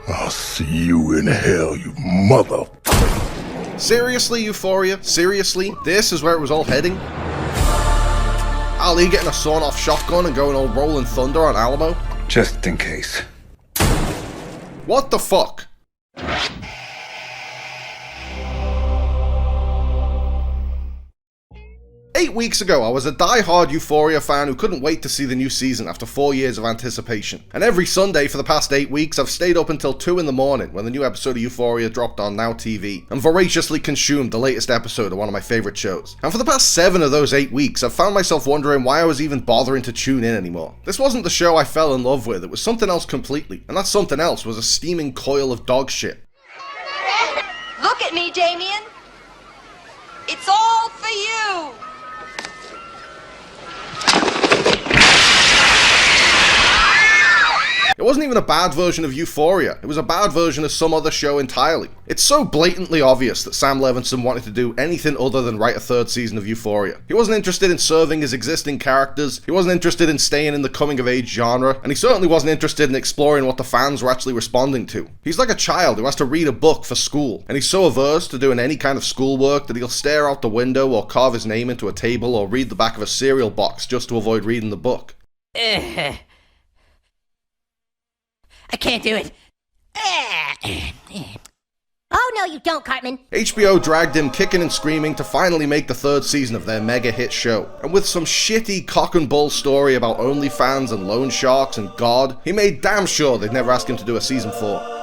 I'll see you in hell, you mother... Seriously, Euphoria? Seriously? This is where it was all heading? Ali getting a sawn-off shotgun and going all Rolling Thunder on Alamo? Just in case. What the fuck? 8 weeks ago, I was a die-hard Euphoria fan who couldn't wait to see the new season after 4 years of anticipation. And every Sunday for the past 8 weeks, I've stayed up until 2 in the morning when the new episode of Euphoria dropped on Now TV, and voraciously consumed the latest episode of one of my favourite shows. And for the past 7 of those 8 weeks, I've found myself wondering why I was even bothering to tune in anymore. This wasn't the show I fell in love with, it was something else completely, and that something else was a steaming coil of dog shit. Look at me, Damien. It's all for you. It wasn't even a bad version of Euphoria, it was a bad version of some other show entirely. It's so blatantly obvious that Sam Levinson wanted to do anything other than write a 3rd season of Euphoria. He wasn't interested in serving his existing characters, he wasn't interested in staying in the coming-of-age genre, and he certainly wasn't interested in exploring what the fans were actually responding to. He's like a child who has to read a book for school, and he's so averse to doing any kind of schoolwork that he'll stare out the window or carve his name into a table or read the back of a cereal box just to avoid reading the book. I can't do it. Oh, no, you don't, Cartman. HBO dragged him kicking and screaming to finally make the 3rd season of their mega hit show. And with some shitty cock and bull story about OnlyFans and loan sharks and God, he made damn sure they'd never ask him to do a season 4.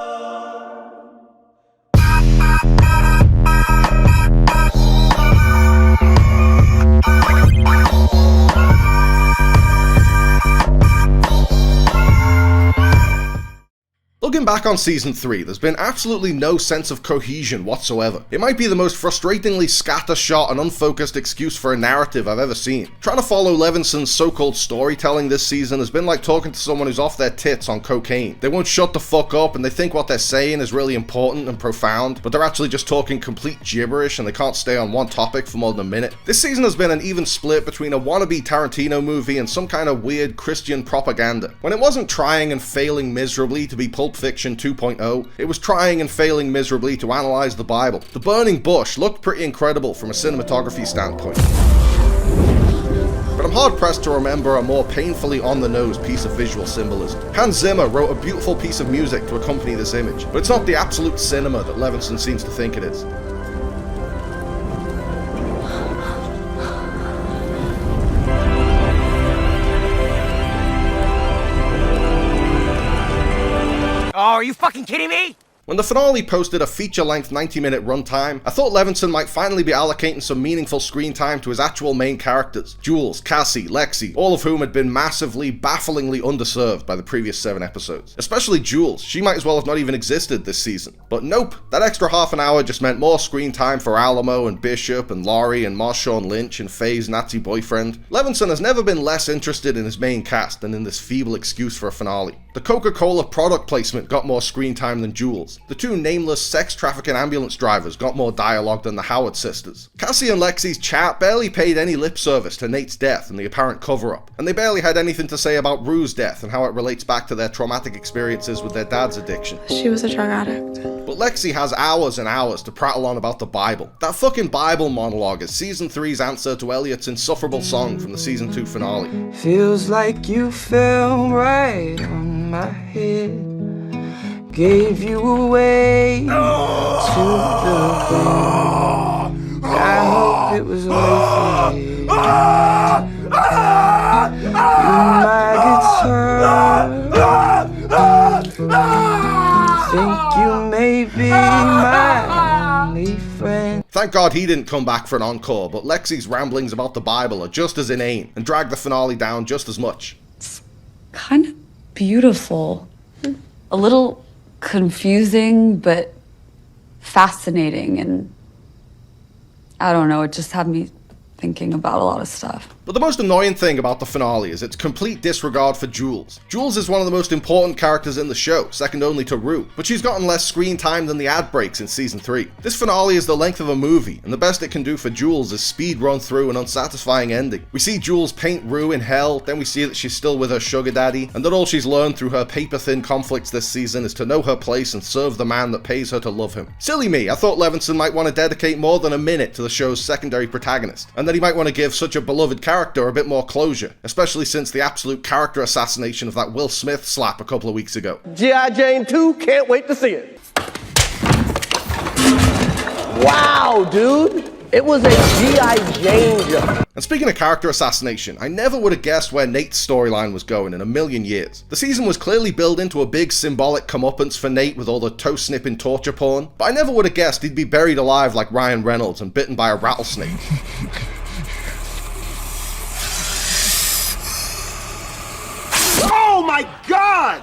Looking back on Season 3, there's been absolutely no sense of cohesion whatsoever. It might be the most frustratingly scattershot and unfocused excuse for a narrative I've ever seen. Trying to follow Levinson's so-called storytelling this season has been like talking to someone who's off their tits on cocaine. They won't shut the fuck up and they think what they're saying is really important and profound, but they're actually just talking complete gibberish and they can't stay on one topic for more than a minute. This season has been an even split between a wannabe Tarantino movie and some kind of weird Christian propaganda. When it wasn't trying and failing miserably to be Pulp Fiction 2.0, it was trying and failing miserably to analyze the Bible. The burning bush looked pretty incredible from a cinematography standpoint. But I'm hard-pressed to remember a more painfully on-the-nose piece of visual symbolism. Hans Zimmer wrote a beautiful piece of music to accompany this image, but it's not the absolute cinema that Levinson seems to think it is. Oh, are you fucking kidding me? When the finale posted a feature-length 90-minute runtime, I thought Levinson might finally be allocating some meaningful screen time to his actual main characters, Jules, Cassie, Lexi, all of whom had been massively, bafflingly underserved by the previous 7 episodes. Especially Jules, she might as well have not even existed this season. But nope, that extra half an hour just meant more screen time for Alamo and Bishop and Laurie and Marshawn Lynch and Faye's Nazi boyfriend. Levinson has never been less interested in his main cast than in this feeble excuse for a finale. The Coca-Cola product placement got more screen time than Jules. The 2 nameless sex-trafficking ambulance drivers got more dialogue than the Howard sisters. Cassie and Lexi's chat barely paid any lip service to Nate's death and the apparent cover-up, and they barely had anything to say about Rue's death and how it relates back to their traumatic experiences with their dad's addiction. She was a drug addict. But Lexi has hours and hours to prattle on about the Bible. That fucking Bible monologue is Season 3's answer to Elliot's insufferable song from the Season 2 finale. Feels like you fell right on my head. Gave you away to the wind. I hope it was worth it. You my guitar. Think you may be my only friend. Thank God he didn't come back for an encore, but Lexi's ramblings about the Bible are just as inane and drag the finale down just as much. It's kind of beautiful. A little confusing, but fascinating, and I don't know, it just had me thinking about a lot of stuff. But But the most annoying thing about the finale is its complete disregard for Jules. Jules is one of the most important characters in the show, second only to Rue, but she's gotten less screen time than the ad breaks in season 3. This finale is the length of a movie, and the best it can do for Jules is speed run through an unsatisfying ending. We see Jules paint Rue in hell, then we see that she's still with her sugar daddy, and that all she's learned through her paper-thin conflicts this season is to know her place and serve the man that pays her to love him. Silly me, I thought Levinson might want to dedicate more than a minute to the show's secondary protagonist, and that he might want to give such a beloved character a bit more closure, especially since the absolute character assassination of that Will Smith slap a couple of weeks ago. G.I. Jane 2, can't wait to see it. Wow, dude! It was a G.I. Jane jump. And speaking of character assassination, I never would have guessed where Nate's storyline was going in a million years. The season was clearly built into a big symbolic comeuppance for Nate with all the toe-snipping torture porn, but I never would have guessed he'd be buried alive like Ryan Reynolds and bitten by a rattlesnake. Oh my god!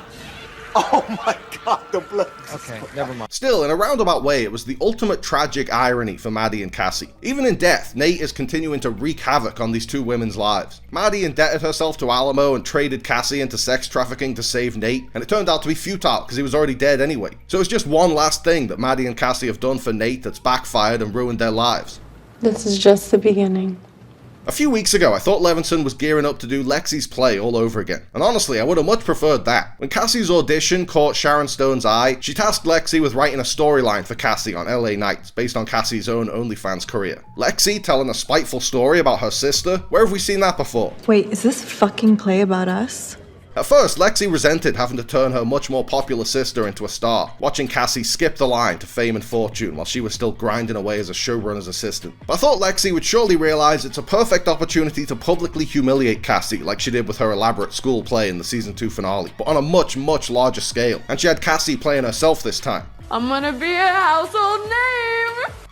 Oh my god, the blood. Okay, never mind. Still, in a roundabout way, it was the ultimate tragic irony for Maddie and Cassie. Even in death, Nate is continuing to wreak havoc on these two women's lives. Maddie indebted herself to Alamo and traded Cassie into sex trafficking to save Nate, and it turned out to be futile because he was already dead anyway. So it's just one last thing that Maddie and Cassie have done for Nate that's backfired and ruined their lives. This is just the beginning. A few weeks ago, I thought Levinson was gearing up to do Lexi's play all over again, and honestly, I would have much preferred that. When Cassie's audition caught Sharon Stone's eye, she tasked Lexi with writing a storyline for Cassie on LA Nights, based on Cassie's own OnlyFans career. Lexi telling a spiteful story about her sister? Where have we seen that before? Wait, is this a fucking play about us? At first, Lexi resented having to turn her much more popular sister into a star, watching Cassie skip the line to fame and fortune while she was still grinding away as a showrunner's assistant. But I thought Lexi would surely realize it's a perfect opportunity to publicly humiliate Cassie like she did with her elaborate school play in the season 2 finale, but on a much, much larger scale. And she had Cassie playing herself this time. I'm gonna be a household name!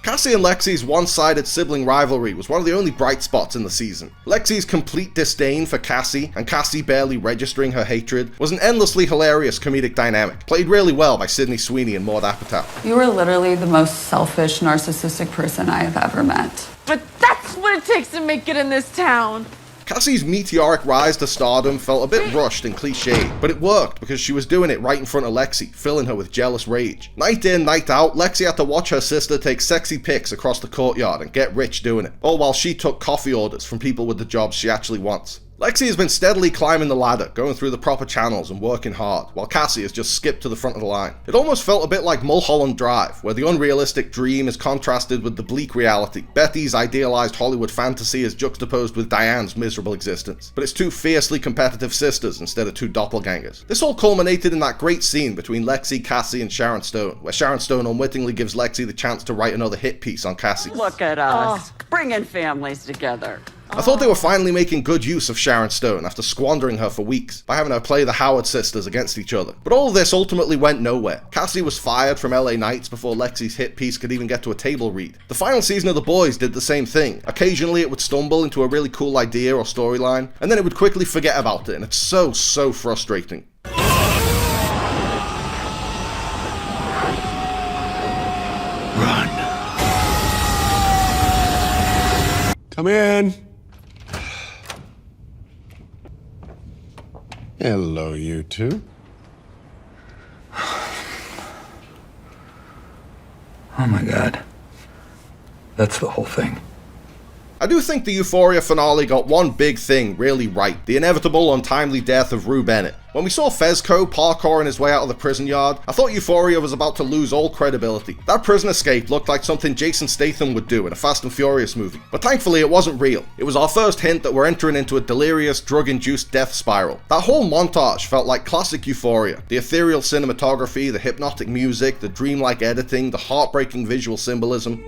Cassie and Lexi's one-sided sibling rivalry was one of the only bright spots in the season. Lexi's complete disdain for Cassie, and Cassie barely registering her hatred, was an endlessly hilarious comedic dynamic, played really well by Sydney Sweeney and Maud Apatow. You are literally the most selfish, narcissistic person I have ever met. But that's what it takes to make it in this town! Cassie's meteoric rise to stardom felt a bit rushed and cliched, but it worked because she was doing it right in front of Lexi, filling her with jealous rage. Night in, night out, Lexi had to watch her sister take sexy pics across the courtyard and get rich doing it, all while she took coffee orders from people with the jobs she actually wants. Lexi has been steadily climbing the ladder, going through the proper channels and working hard, while Cassie has just skipped to the front of the line. It almost felt a bit like Mulholland Drive, where the unrealistic dream is contrasted with the bleak reality. Betty's idealized Hollywood fantasy is juxtaposed with Diane's miserable existence. But it's two fiercely competitive sisters instead of two doppelgangers. This all culminated in that great scene between Lexi, Cassie, and Sharon Stone, where Sharon Stone unwittingly gives Lexi the chance to write another hit piece on Cassie. Look at us, bringing families together. I thought they were finally making good use of Sharon Stone after squandering her for weeks by having her play the Howard sisters against each other. But all of this ultimately went nowhere. Cassie was fired from LA Nights before Lexi's hit piece could even get to a table read. The final season of The Boys did the same thing. Occasionally it would stumble into a really cool idea or storyline, and then it would quickly forget about it, and it's so frustrating. Run. Come in. Hello, you two. Oh my god. That's the whole thing. I do think the Euphoria finale got one big thing really right, the inevitable untimely death of Rue Bennett. When we saw Fezco parkouring his way out of the prison yard, I thought Euphoria was about to lose all credibility. That prison escape looked like something Jason Statham would do in a Fast and Furious movie, but thankfully it wasn't real. It was our first hint that we're entering into a delirious, drug-induced death spiral. That whole montage felt like classic Euphoria. The ethereal cinematography, the hypnotic music, the dreamlike editing, the heartbreaking visual symbolism.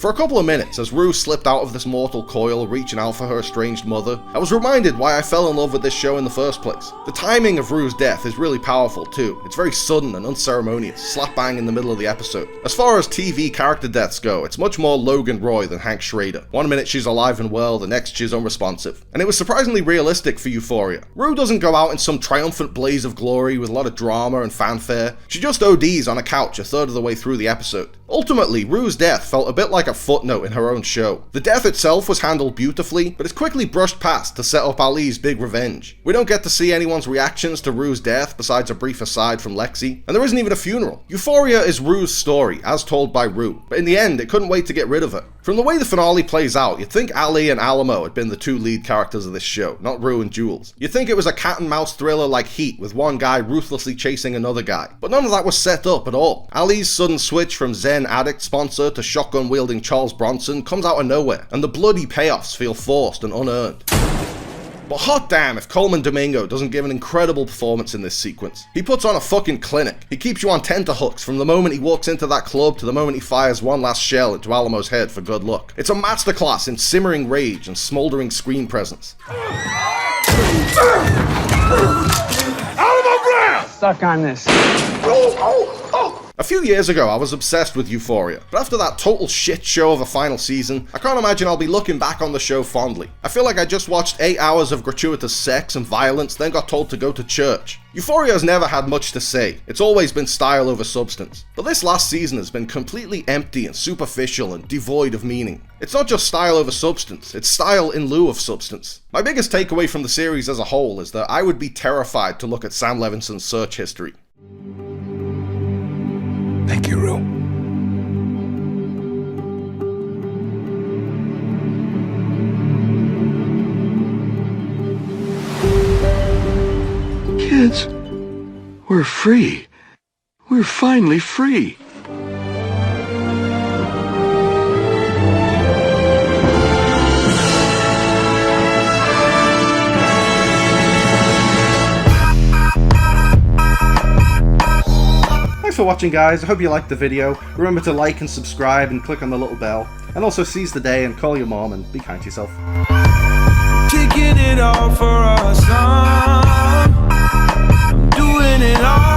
For a couple of minutes, as Rue slipped out of this mortal coil, reaching out for her estranged mother, I was reminded why I fell in love with this show in the first place. The timing of Rue's death is really powerful too. It's very sudden and unceremonious, slap bang in the middle of the episode. As far as TV character deaths go, it's much more Logan Roy than Hank Schrader. One minute she's alive and well, the next she's unresponsive. And it was surprisingly realistic for Euphoria. Rue doesn't go out in some triumphant blaze of glory with a lot of drama and fanfare. She just ODs on a couch a third of the way through the episode. Ultimately, Rue's death felt a bit like a footnote in her own show. The death itself was handled beautifully, but it's quickly brushed past to set up Ali's big revenge. We don't get to see anyone's reactions to Rue's death besides a brief aside from Lexi, and there isn't even a funeral. Euphoria is Rue's story, as told by Rue, but in the end, it couldn't wait to get rid of her. From the way the finale plays out, you'd think Ali and Alamo had been the two lead characters of this show, not Rue and Jules. You'd think it was a cat and mouse thriller like Heat, with one guy ruthlessly chasing another guy, but none of that was set up at all. Ali's sudden switch from Zen addict sponsor to shotgun-wielding Charles Bronson comes out of nowhere, and the bloody payoffs feel forced and unearned. But hot damn if Coleman Domingo doesn't give an incredible performance in this sequence. He puts on a fucking clinic. He keeps you on tenterhooks from the moment he walks into that club to the moment he fires one last shell into Alamo's head for good luck. It's a masterclass in simmering rage and smoldering screen presence. Alamo Brown! Stuck on this. A few years ago, I was obsessed with Euphoria, but after that total shit show of a final season, I can't imagine I'll be looking back on the show fondly. I feel like I just watched 8 hours of gratuitous sex and violence, then got told to go to church. Euphoria has never had much to say. It's always been style over substance. But this last season has been completely empty and superficial and devoid of meaning. It's not just style over substance, it's style in lieu of substance. My biggest takeaway from the series as a whole is that I would be terrified to look at Sam Levinson's search history. Thank you, Rue. Kids, we're free. We're finally free. Thanks for watching, guys. I hope you liked the video. Remember to like and subscribe and click on the little bell. And also seize the day and call your mom and be kind to yourself. Kicking it all for our son. I'm doing it all.